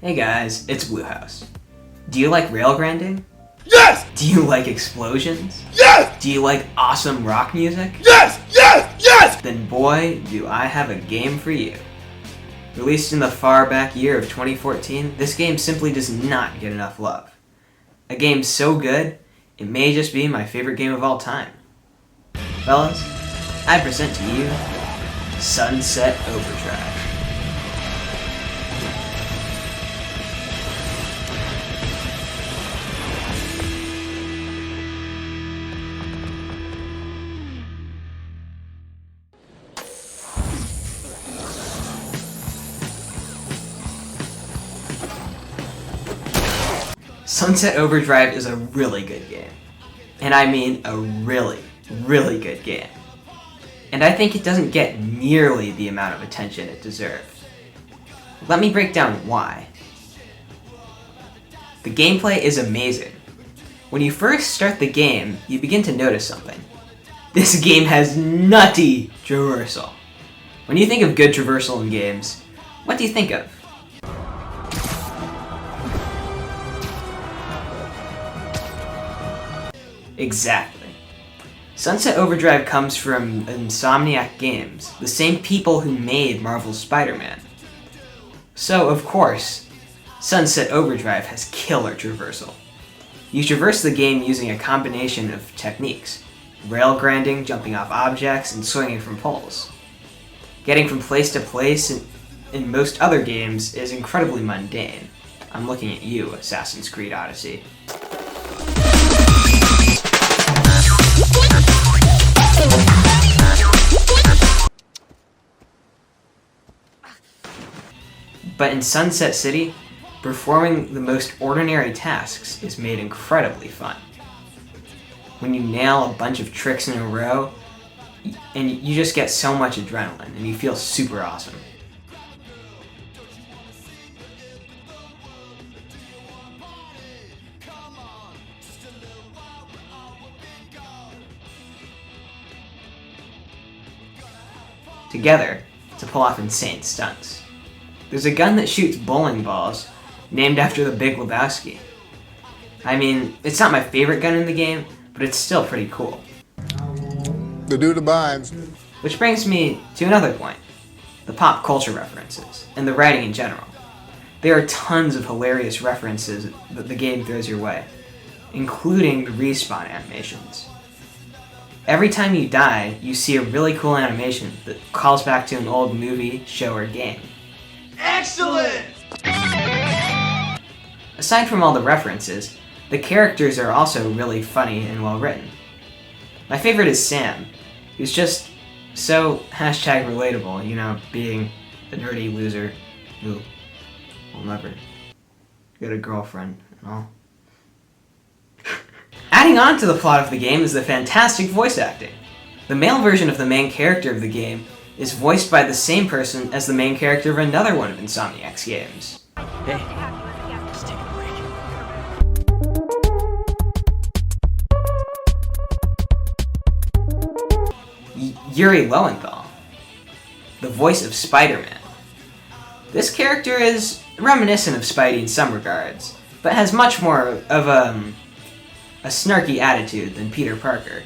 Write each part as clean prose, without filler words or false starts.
Hey guys, it's Bluehouse. Do you like rail grinding? Yes! Do you like explosions? Yes! Do you like awesome rock music? Yes! Yes! Yes! Then boy, do I have a game for you. Released in the far back year of 2014, this game simply does not get enough love. A game so good, it may just be my favorite game of all time. Fellas, I present to you Sunset Overdrive. Sunset Overdrive is a really good game. And I mean a really, really good game. And I think it doesn't get nearly the amount of attention it deserves. Let me break down why. The gameplay is amazing. When you first start the game, you begin to notice something. This game has nutty traversal. When you think of good traversal in games, what do you think of? Exactly. Sunset Overdrive comes from Insomniac Games, the same people who made Marvel's Spider-Man. So, of course, Sunset Overdrive has killer traversal. You traverse the game using a combination of techniques: rail grinding, jumping off objects, and swinging from poles. Getting from place to place in most other games is incredibly mundane. I'm looking at you, Assassin's Creed Odyssey. But in Sunset City, performing the most ordinary tasks is made incredibly fun. When you nail a bunch of tricks in a row, and you just get so much adrenaline, and you feel super awesome. Together, to pull off insane stunts. There's a gun that shoots bowling balls, named after the Big Lebowski. I mean, it's not my favorite gun in the game, but it's still pretty cool. The dude abides. Which brings me to another point, the pop culture references, and the writing in general. There are tons of hilarious references that the game throws your way, including the respawn animations. Every time you die, you see a really cool animation that calls back to an old movie, show, or game. Excellent! Aside from all the references, the characters are also really funny and well written. My favorite is Sam, who's just so #relatable, you know, being a nerdy loser who will never get a girlfriend and all. Adding on to the plot of the game is the fantastic voice acting. The male version of the main character of the game is voiced by the same person as the main character of another one of Insomniac's games. Hey, just take a break. Yuri Lowenthal, the voice of Spider-Man. This character is reminiscent of Spidey in some regards, but has much more of a snarky attitude than Peter Parker,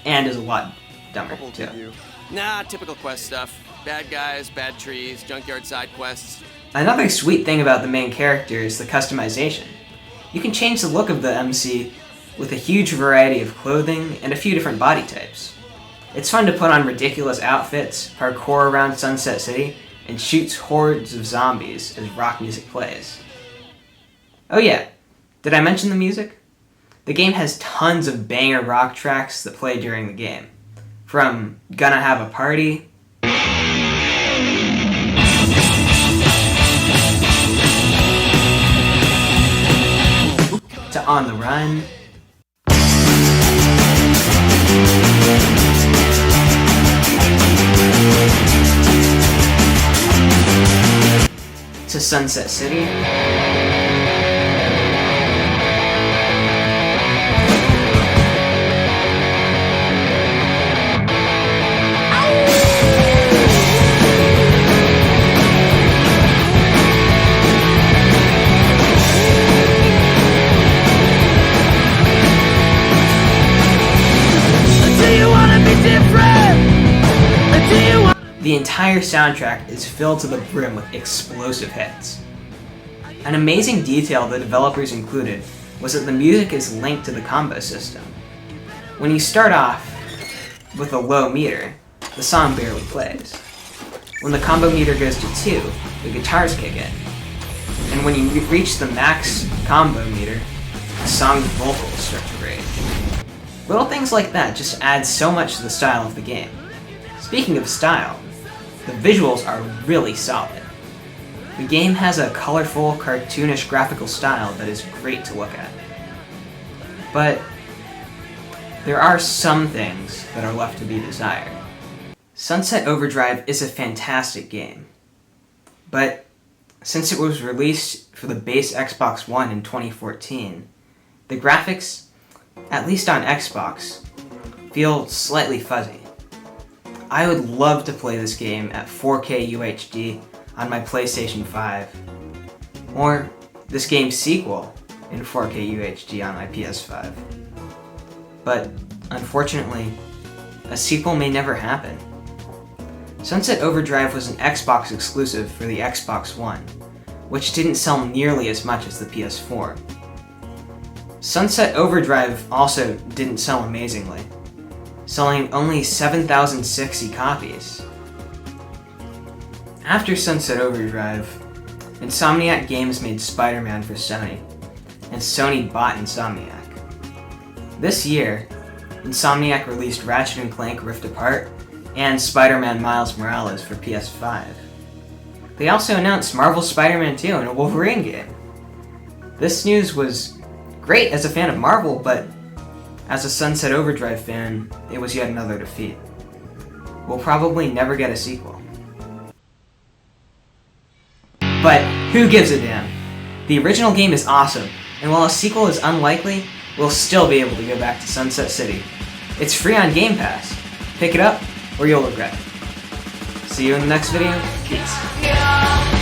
and is a lot dumber too. Nah, typical quest stuff. Bad guys, bad trees, junkyard side quests. Another sweet thing about the main character is the customization. You can change the look of the MC with a huge variety of clothing and a few different body types. It's fun to put on ridiculous outfits, parkour around Sunset City, and shoot hordes of zombies as rock music plays. Oh yeah, did I mention the music? The game has tons of banger rock tracks that play during the game. From Gonna Have a Party, to On the Run, to Sunset City, The entire soundtrack is filled to the brim with explosive hits. An amazing detail the developers included was that the music is linked to the combo system. When you start off with a low meter, the song barely plays. When the combo meter goes to 2, the guitars kick in. And when you reach the max combo meter, the song's vocals start to rage. Little things like that just add so much to the style of the game. Speaking of style, the visuals are really solid. The game has a colorful, cartoonish graphical style that is great to look at. But there are some things that are left to be desired. Sunset Overdrive is a fantastic game, but since it was released for the base Xbox One in 2014, the graphics, at least on Xbox, feel slightly fuzzy. I would love to play this game at 4K UHD on my PlayStation 5, or this game's sequel in 4K UHD on my PS5. But unfortunately, a sequel may never happen. Sunset Overdrive was an Xbox exclusive for the Xbox One, which didn't sell nearly as much as the PS4. Sunset Overdrive also didn't sell amazingly, selling only 7,060 copies. After Sunset Overdrive, Insomniac Games made Spider-Man for Sony, and Sony bought Insomniac. This year, Insomniac released Ratchet & Clank Rift Apart and Spider-Man Miles Morales for PS5. They also announced Marvel's Spider-Man 2 and a Wolverine game. This news was great as a fan of Marvel, but as a Sunset Overdrive fan, it was yet another defeat. We'll probably never get a sequel. But who gives a damn? The original game is awesome, and while a sequel is unlikely, we'll still be able to go back to Sunset City. It's free on Game Pass. Pick it up, or you'll regret it. See you in the next video. Peace.